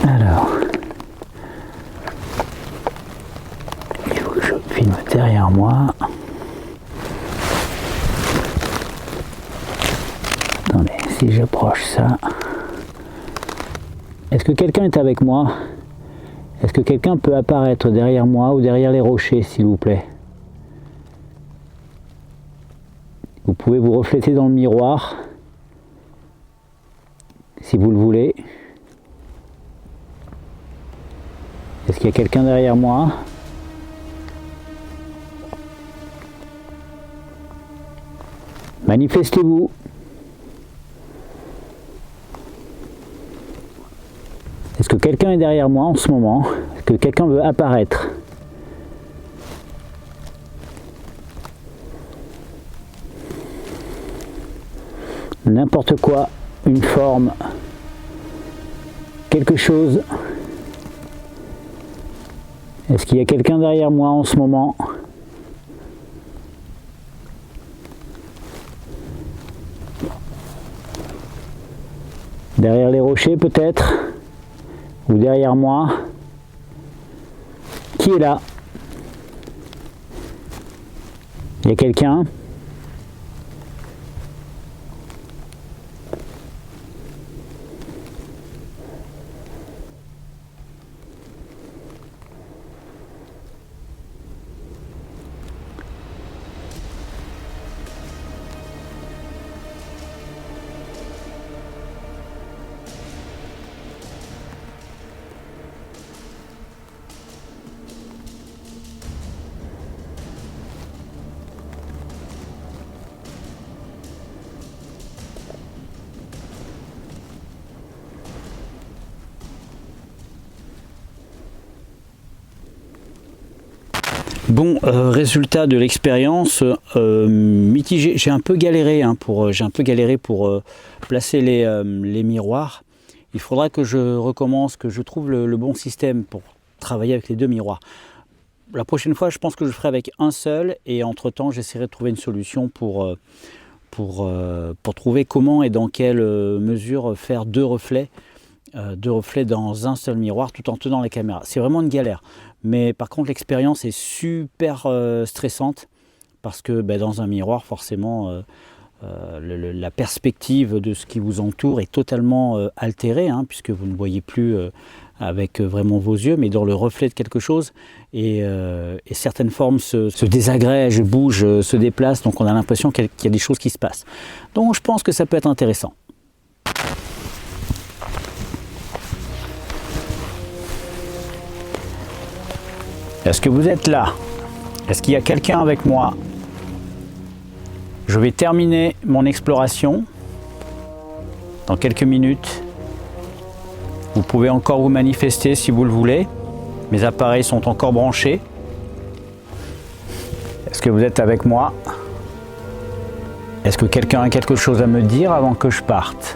Alors, il faut que je filme derrière moi. Attendez, si j'approche ça. Est-ce que quelqu'un est avec moi? Est-ce que quelqu'un peut apparaître derrière moi ou derrière les rochers, s'il vous plaît? Vous pouvez vous refléter dans le miroir, si vous le voulez. Est-ce qu'il y a quelqu'un derrière moi? Manifestez-vous. Est-ce que quelqu'un est derrière moi en ce moment? Est-ce que quelqu'un veut apparaître? N'importe quoi, une forme, quelque chose. Est-ce qu'il y a quelqu'un derrière moi en ce moment? Derrière les rochers peut-être? Ou derrière moi? Qui est là? Il y a quelqu'un? Bon, résultat de l'expérience mitigé. J'ai un peu galéré pour placer les miroirs. Il faudra que je recommence, que je trouve le bon système pour travailler avec les 2 miroirs. La prochaine fois, je pense que je ferai avec un seul et entre-temps, j'essaierai de trouver une solution pour trouver comment et dans quelle mesure faire 2 reflets dans un seul miroir tout en tenant la caméra. C'est vraiment une galère. Mais par contre, l'expérience est super stressante parce que dans un miroir, forcément, la perspective de ce qui vous entoure est totalement altérée, hein, puisque vous ne voyez plus avec vraiment vos yeux, mais dans le reflet de quelque chose. Et certaines formes se désagrègent, bougent, se déplacent, donc on a l'impression qu'il y a des choses qui se passent. Donc je pense que ça peut être intéressant. Est-ce que vous êtes là? Est-ce qu'il y a quelqu'un avec moi? Je vais terminer mon exploration dans quelques minutes. Vous pouvez encore vous manifester si vous le voulez. Mes appareils sont encore branchés. Est-ce que vous êtes avec moi? Est-ce que quelqu'un a quelque chose à me dire avant que je parte?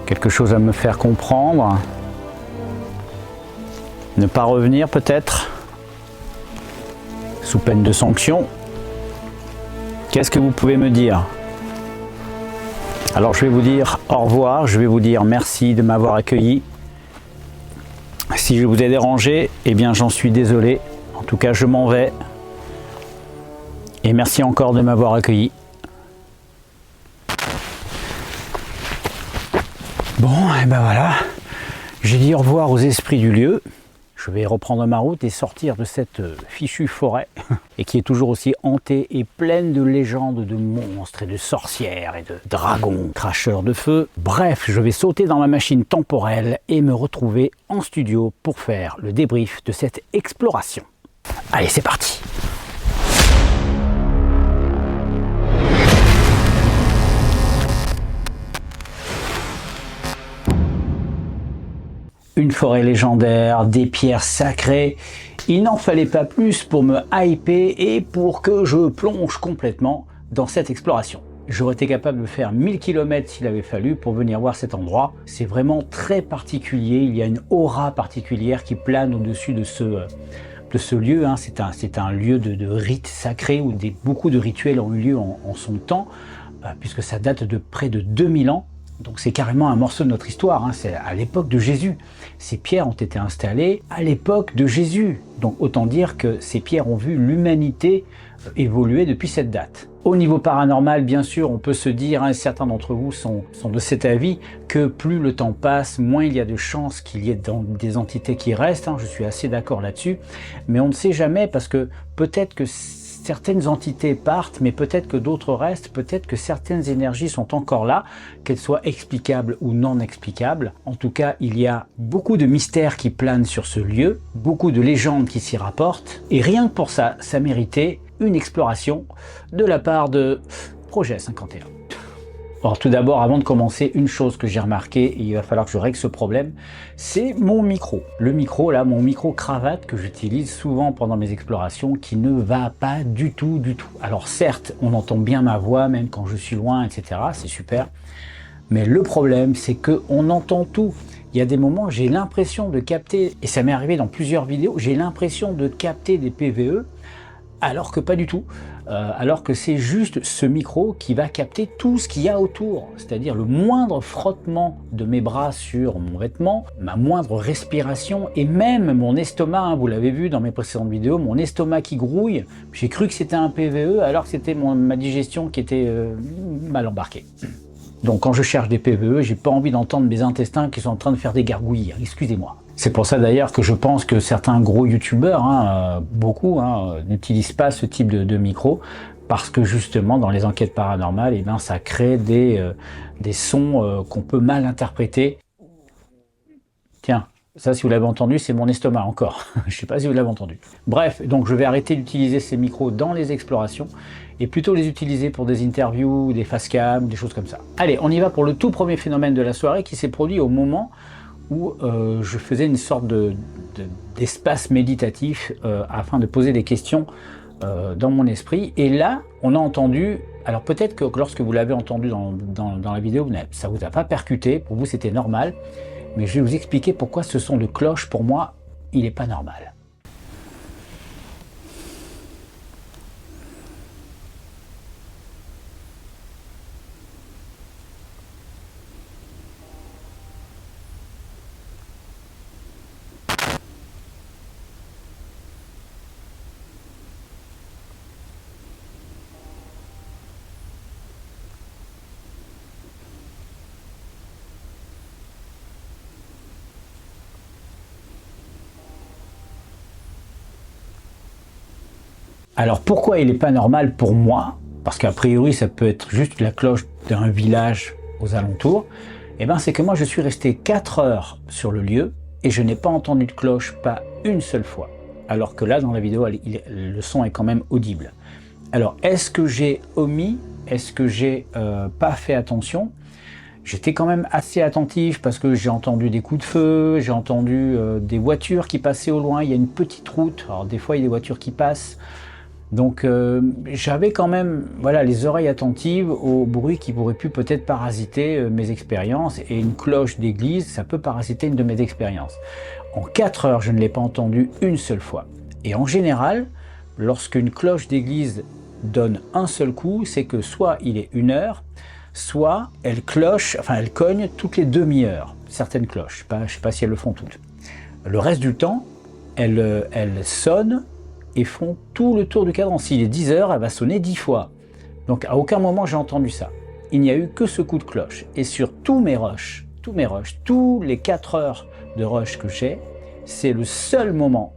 Quelque chose à me faire comprendre? Ne pas revenir peut-être? Sous peine de sanction? Qu'est-ce que vous pouvez me dire? Alors je vais vous dire au revoir, je vais vous dire merci de m'avoir accueilli. Si je vous ai dérangé, eh bien j'en suis désolé. En tout cas, je m'en vais. Et merci encore de m'avoir accueilli. Bon, et ben voilà. J'ai dit au revoir aux esprits du lieu. Je vais reprendre ma route et sortir de cette fichue forêt et qui est toujours aussi hantée et pleine de légendes de monstres et de sorcières et de dragons cracheurs de feu. Bref, je vais sauter dans ma machine temporelle et me retrouver en studio pour faire le débrief de cette exploration. Allez, c'est parti! Une forêt légendaire, des pierres sacrées, il n'en fallait pas plus pour me hyper et pour que je plonge complètement dans cette exploration. J'aurais été capable de faire 1000 km s'il avait fallu pour venir voir cet endroit. C'est vraiment très particulier, il y a une aura particulière qui plane au-dessus de ce lieu. Hein. C'est un lieu de rites sacrés où beaucoup de rituels ont eu lieu en son temps, puisque ça date de près de 2000 ans. Donc c'est carrément un morceau de notre histoire, hein. C'est à l'époque de Jésus. Ces pierres ont été installées à l'époque de Jésus. Donc autant dire que ces pierres ont vu l'humanité évoluer depuis cette date. Au niveau paranormal, bien sûr, on peut se dire, hein, certains d'entre vous sont de cet avis, que plus le temps passe, moins il y a de chances qu'il y ait des entités qui restent. Hein. Je suis assez d'accord là-dessus. Mais on ne sait jamais parce que peut-être que certaines entités partent, mais peut-être que d'autres restent, peut-être que certaines énergies sont encore là, qu'elles soient explicables ou non explicables. En tout cas, il y a beaucoup de mystères qui planent sur ce lieu, beaucoup de légendes qui s'y rapportent, et rien que pour ça, ça méritait une exploration de la part de Projet 51. Alors tout d'abord, avant de commencer, une chose que j'ai remarqué, et il va falloir que je règle ce problème, c'est mon micro. Le micro, là, mon micro cravate que j'utilise souvent pendant mes explorations, qui ne va pas du tout, du tout. Alors certes, on entend bien ma voix, même quand je suis loin, etc. C'est super. Mais le problème, c'est qu'on entend tout. Il y a des moments, j'ai l'impression de capter, et ça m'est arrivé dans plusieurs vidéos, j'ai l'impression de capter des PVE, alors que pas du tout. Alors que c'est juste ce micro qui va capter tout ce qu'il y a autour, c'est-à-dire le moindre frottement de mes bras sur mon vêtement, ma moindre respiration et même mon estomac, hein, vous l'avez vu dans mes précédentes vidéos, mon estomac qui grouille, j'ai cru que c'était un PVE alors que c'était ma digestion qui était mal embarquée. Donc quand je cherche des PVE, j'ai pas envie d'entendre mes intestins qui sont en train de faire des gargouilles, excusez-moi. C'est pour ça d'ailleurs que je pense que certains gros youtubeurs, hein, beaucoup, hein, n'utilisent pas ce type de micro, parce que justement dans les enquêtes paranormales, eh ben, ça crée des sons qu'on peut mal interpréter. Tiens, ça si vous l'avez entendu, c'est mon estomac encore. Je sais pas si vous l'avez entendu. Bref, donc je vais arrêter d'utiliser ces micros dans les explorations, et plutôt les utiliser pour des interviews, des facecam, des choses comme ça. Allez, on y va pour le tout premier phénomène de la soirée qui s'est produit au moment où je faisais une sorte d'espace méditatif afin de poser des questions dans mon esprit. Et là, on a entendu, alors peut-être que lorsque vous l'avez entendu dans la vidéo, ça vous a pas percuté, pour vous c'était normal, mais je vais vous expliquer pourquoi ce son de cloche, pour moi, il n'est pas normal. Alors pourquoi il n'est pas normal pour moi? Parce qu'a priori ça peut être juste la cloche d'un village aux alentours. Eh bien c'est que moi je suis resté 4 heures sur le lieu et je n'ai pas entendu de cloche, pas une seule fois. Alors que là dans la vidéo le son est quand même audible. Alors est-ce que j'ai omis? Est-ce que j'ai pas fait attention? J'étais quand même assez attentif parce que j'ai entendu des coups de feu, j'ai entendu des voitures qui passaient au loin, il y a une petite route, alors des fois il y a des voitures qui passent. Donc j'avais quand même voilà, les oreilles attentives au bruit qui pourrait pu peut-être parasiter mes expériences, et une cloche d'église, ça peut parasiter une de mes expériences. En 4 heures, je ne l'ai pas entendu une seule fois. Et en général, lorsqu'une cloche d'église donne un seul coup, c'est que soit il est 1 heure, soit elle cloche, enfin elle cogne toutes les demi-heures, certaines cloches, je ne sais pas si elles le font toutes. Le reste du temps, elles sonnent et font tout le tour du cadran. S'il est 10 heures, elle va sonner 10 fois. Donc à aucun moment j'ai entendu ça. Il n'y a eu que ce coup de cloche. Et sur tous mes rushs, tous les 4 heures de rush que j'ai, c'est le seul moment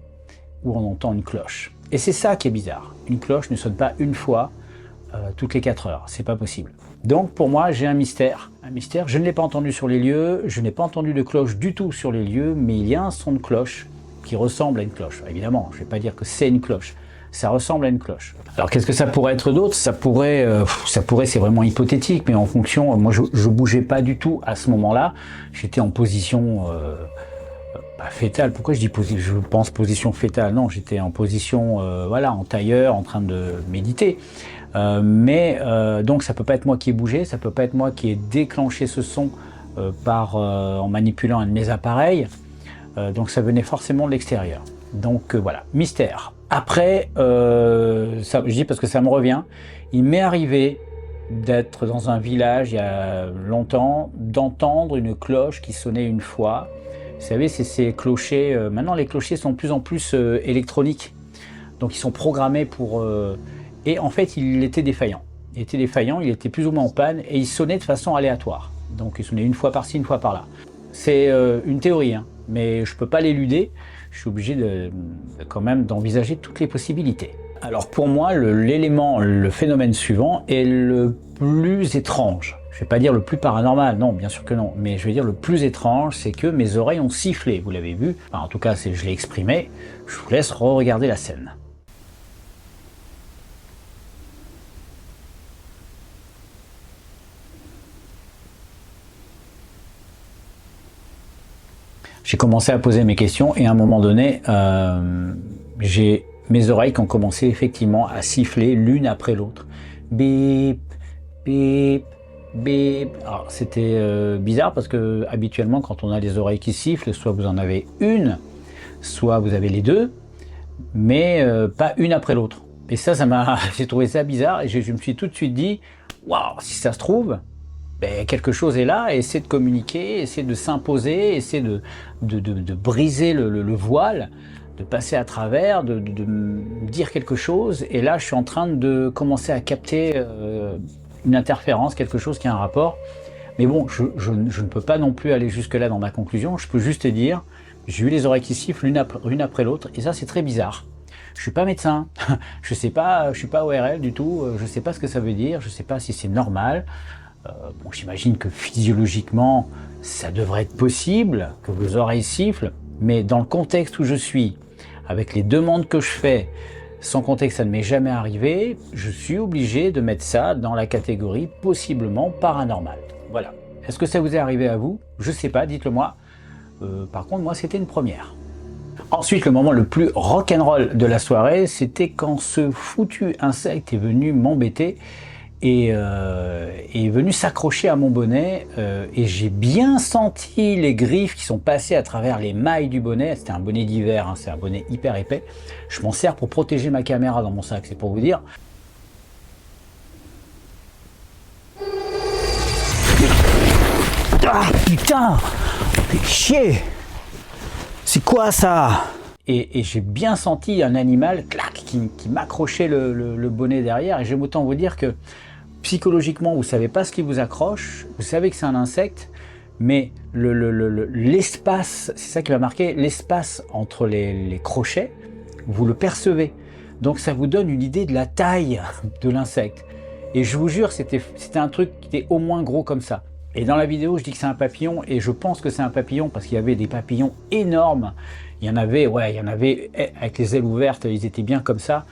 où on entend une cloche. Et c'est ça qui est bizarre. Une cloche ne sonne pas une fois toutes les 4 heures. C'est pas possible. Donc pour moi, j'ai un mystère. Un mystère, je ne l'ai pas entendu sur les lieux, je n'ai pas entendu de cloche du tout sur les lieux, mais il y a un son de cloche qui ressemble à une cloche. Évidemment, je ne vais pas dire que c'est une cloche, ça ressemble à une cloche. Alors qu'est-ce que ça pourrait être d'autre? Ça pourrait, c'est vraiment hypothétique, mais en fonction, moi je bougeais pas du tout à ce moment-là, j'étais en position fétale. Pourquoi je dis je pense position fétale? Non, j'étais en position, voilà, en tailleur, en train de méditer. Donc ça peut pas être moi qui ai bougé, ça peut pas être moi qui ai déclenché ce son en manipulant un de mes appareils. Donc ça venait forcément de l'extérieur. Donc voilà, mystère. Après, je dis parce que ça me revient, il m'est arrivé d'être dans un village il y a longtemps, d'entendre une cloche qui sonnait une fois. Vous savez, c'est ces clochers, maintenant les clochers sont de plus en plus électroniques. Donc ils sont programmés pour... et en fait, il était défaillant. Il était plus ou moins en panne et il sonnait de façon aléatoire. Donc il sonnait une fois par-ci, une fois par-là. C'est une théorie, hein, mais je ne peux pas l'éluder. Je suis obligé quand même d'envisager toutes les possibilités. Alors pour moi, le phénomène suivant est le plus étrange. Je ne vais pas dire le plus paranormal, non, bien sûr que non, mais je vais dire le plus étrange, c'est que mes oreilles ont sifflé, vous l'avez vu. Enfin, en tout cas, je l'ai exprimé. Je vous laisse re-regarder la scène. J'ai commencé à poser mes questions et à un moment donné, j'ai mes oreilles qui ont commencé effectivement à siffler l'une après l'autre. Bip, bip, bip. Alors c'était bizarre parce que habituellement quand on a les oreilles qui sifflent, soit vous en avez une, soit vous avez les deux, mais pas une après l'autre. Et ça j'ai trouvé ça bizarre et je me suis tout de suite dit, waouh, si ça se trouve, ben, quelque chose est là, et essayer de communiquer, essayer de s'imposer, essayer de briser le voile, de passer à travers, de dire quelque chose. Et là, je suis en train de commencer à capter une interférence, quelque chose qui a un rapport. Mais bon, je ne peux pas non plus aller jusque-là dans ma conclusion. Je peux juste dire, j'ai eu les oreilles qui sifflent l'une après l'autre, et ça, c'est très bizarre. Je suis pas médecin, je sais pas, je suis pas ORL du tout, je sais pas ce que ça veut dire, je sais pas si c'est normal. Bon, j'imagine que physiologiquement, ça devrait être possible, que vos oreilles sifflent, mais dans le contexte où je suis, avec les demandes que je fais, sans compter que ça ne m'est jamais arrivé, je suis obligé de mettre ça dans la catégorie possiblement paranormal. Voilà. Est-ce que ça vous est arrivé à vous? Je sais pas, dites-le moi. Par contre, moi, c'était une première. Ensuite, le moment le plus rock'n'roll de la soirée, c'était quand ce foutu insecte est venu m'embêter et est venu s'accrocher à mon bonnet et j'ai bien senti les griffes qui sont passées à travers les mailles du bonnet. C'était un bonnet d'hiver, hein, c'est un bonnet hyper épais. Je m'en sers pour protéger ma caméra dans mon sac, c'est pour vous dire. Ah putain, fais chier. C'est quoi ça? Et j'ai bien senti un animal clac, qui m'accrochait le bonnet derrière. Et j'aime autant vous dire que psychologiquement, vous ne savez pas ce qui vous accroche, vous savez que c'est un insecte, mais l'espace, c'est ça qui m'a marqué, l'espace entre les crochets, vous le percevez. Donc ça vous donne une idée de la taille de l'insecte. Et je vous jure, c'était un truc qui était au moins gros comme ça. Et dans la vidéo, je dis que c'est un papillon, et je pense que c'est un papillon parce qu'il y avait des papillons énormes. Il y en avait avec les ailes ouvertes, ils étaient bien comme ça.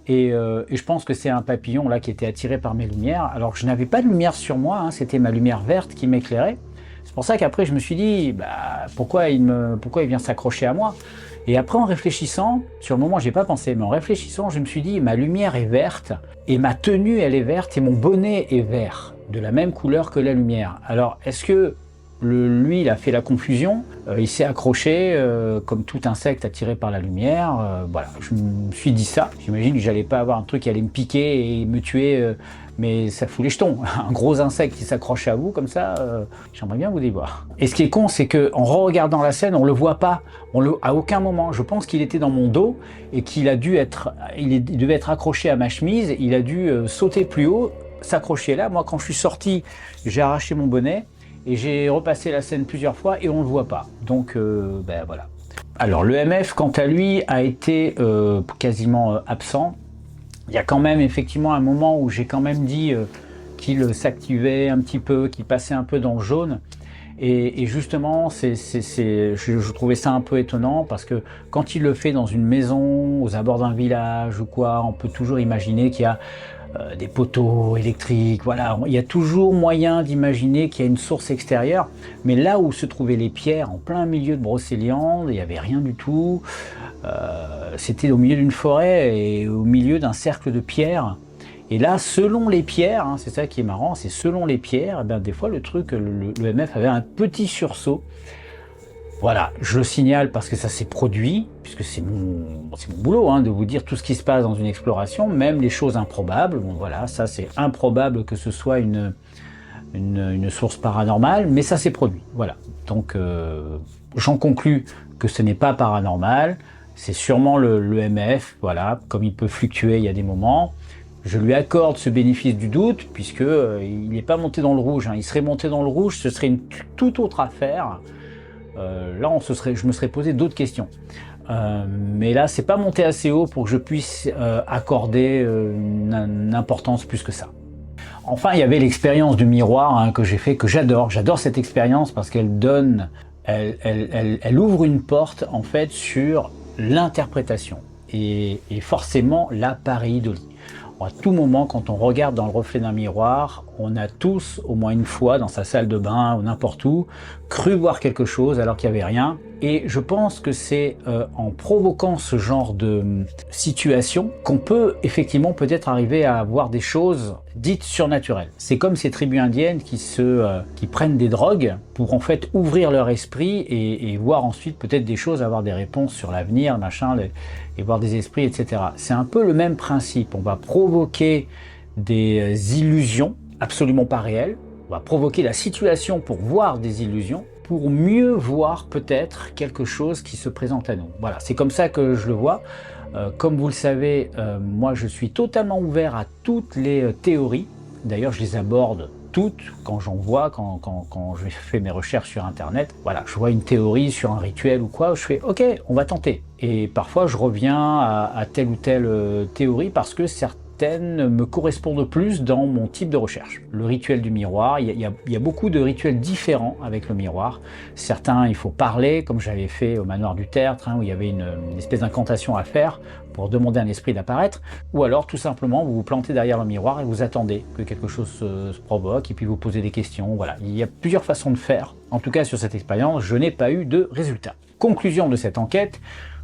Et je pense que c'est un papillon là qui était attiré par mes lumières. Alors que je n'avais pas de lumière sur moi, hein, c'était ma lumière verte qui m'éclairait. C'est pour ça qu'après je me suis dit, pourquoi il vient s'accrocher à moi? Et après en réfléchissant, sur le moment j'ai pas pensé, mais en réfléchissant je me suis dit, ma lumière est verte, et ma tenue elle est verte, et mon bonnet est vert, de la même couleur que la lumière. Alors est-ce que lui il a fait la confusion, il s'est accroché comme tout insecte attiré par la lumière, voilà, je me suis dit ça. J'imagine que j'allais pas avoir un truc qui allait me piquer et me tuer, mais ça fout les jetons. Un gros insecte qui s'accroche à vous comme ça, j'aimerais bien vous y voir. Et ce qui est con, c'est qu'en regardant la scène, on le voit pas, à aucun moment. Je pense qu'il était dans mon dos et qu'il a dû il devait être accroché à ma chemise, il a dû sauter plus haut, s'accrocher là. Moi quand je suis sorti, j'ai arraché mon bonnet, et j'ai repassé la scène plusieurs fois et on ne le voit pas. Donc voilà. Alors le MF, quant à lui, a été quasiment absent. Il y a quand même effectivement un moment où j'ai quand même dit qu'il s'activait un petit peu, qu'il passait un peu dans le jaune. Et justement, je trouvais ça un peu étonnant parce que quand il le fait dans une maison, aux abords d'un village ou quoi, on peut toujours imaginer qu'il y a des poteaux électriques, voilà, il y a toujours moyen d'imaginer qu'il y a une source extérieure, mais là où se trouvaient les pierres, en plein milieu de Brocéliande, il n'y avait rien du tout, c'était au milieu d'une forêt et au milieu d'un cercle de pierres, et là, selon les pierres, hein, c'est ça qui est marrant, c'est selon les pierres, eh bien, des fois le MF avait un petit sursaut. Voilà, je le signale parce que ça s'est produit, puisque c'est mon boulot hein, de vous dire tout ce qui se passe dans une exploration, même les choses improbables. Bon voilà, ça c'est improbable que ce soit une source paranormale, mais ça s'est produit. Voilà, donc j'en conclus que ce n'est pas paranormal, c'est sûrement le MF, voilà, comme il peut fluctuer, il y a des moments. Je lui accorde ce bénéfice du doute, puisque il n'est pas monté dans le rouge. Hein. Il serait monté dans le rouge, ce serait une toute autre affaire. Là, je me serais posé d'autres questions. Mais là, c'est pas monté assez haut pour que je puisse accorder une importance plus que ça. Enfin, il y avait l'expérience du miroir hein, que j'ai fait, que j'adore. J'adore cette expérience parce qu'elle donne, elle ouvre une porte en fait sur l'interprétation et forcément la pareidolie. À tout moment, quand on regarde dans le reflet d'un miroir, on a tous, au moins une fois, dans sa salle de bain ou n'importe où, cru voir quelque chose alors qu'il n'y avait rien. Et je pense que c'est en provoquant ce genre de situation qu'on peut effectivement peut-être arriver à voir des choses dites surnaturelles. C'est comme ces tribus indiennes qui prennent des drogues pour en fait ouvrir leur esprit et voir ensuite peut-être des choses, avoir des réponses sur l'avenir, machin, et voir des esprits, etc. C'est un peu le même principe. On va provoquer des illusions absolument pas réelles. On va provoquer la situation pour voir des illusions, pour mieux voir peut-être quelque chose qui se présente à nous. Voilà, c'est comme ça que je le vois. Comme vous le savez, moi je suis totalement ouvert à toutes les théories. D'ailleurs, je les aborde toutes quand j'en vois, quand je fais mes recherches sur Internet. Voilà, je vois une théorie sur un rituel ou quoi, je fais OK, on va tenter. Et parfois, je reviens à telle ou telle théorie parce que certaines me correspondent plus dans mon type de recherche. Le rituel du miroir, il y a beaucoup de rituels différents avec le miroir. Certains, il faut parler, comme j'avais fait au manoir du Tertre, hein, où il y avait une espèce d'incantation à faire pour demander à un esprit d'apparaître. Ou alors, tout simplement, vous vous plantez derrière le miroir et vous attendez que quelque chose se provoque et puis vous posez des questions. Voilà, il y a plusieurs façons de faire. En tout cas, sur cette expérience, je n'ai pas eu de résultat. Conclusion de cette enquête.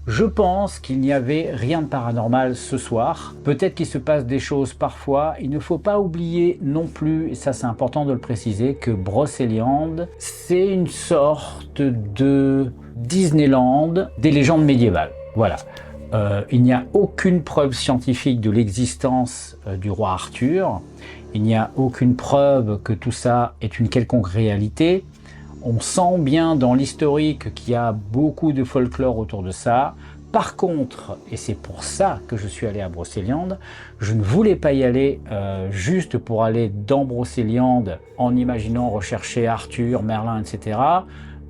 Je pense qu'il n'y avait rien de paranormal ce soir. Peut-être qu'il se passe des choses parfois. Il ne faut pas oublier non plus, et ça c'est important de le préciser, que Brocéliande, c'est une sorte de Disneyland des légendes médiévales. Voilà. Il n'y a aucune preuve scientifique de l'existence du roi Arthur. Il n'y a aucune preuve que tout ça est une quelconque réalité. On sent bien dans l'historique qu'il y a beaucoup de folklore autour de ça. Par contre, et c'est pour ça que je suis allé à Brocéliande, je ne voulais pas y aller juste pour aller dans Brocéliande en imaginant rechercher Arthur, Merlin, etc.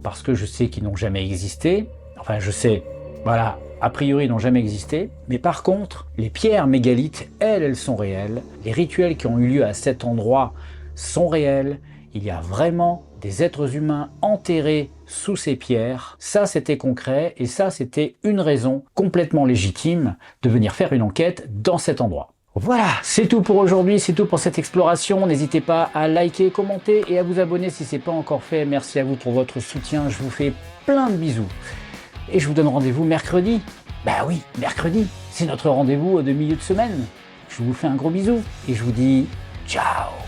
Parce que je sais qu'ils n'ont jamais existé. Enfin, je sais, Voilà, a priori n'ont jamais existé, mais par contre, les pierres mégalithes, elles sont réelles. Les rituels qui ont eu lieu à cet endroit sont réels. Il y a vraiment des êtres humains enterrés sous ces pierres. Ça, c'était concret et ça, c'était une raison complètement légitime de venir faire une enquête dans cet endroit. Voilà, c'est tout pour aujourd'hui, c'est tout pour cette exploration. N'hésitez pas à liker, commenter et à vous abonner si ce n'est pas encore fait. Merci à vous pour votre soutien, je vous fais plein de bisous. Et je vous donne rendez-vous mercredi. Bah oui, mercredi, c'est notre rendez-vous de milieu de semaine. Je vous fais un gros bisou et je vous dis ciao.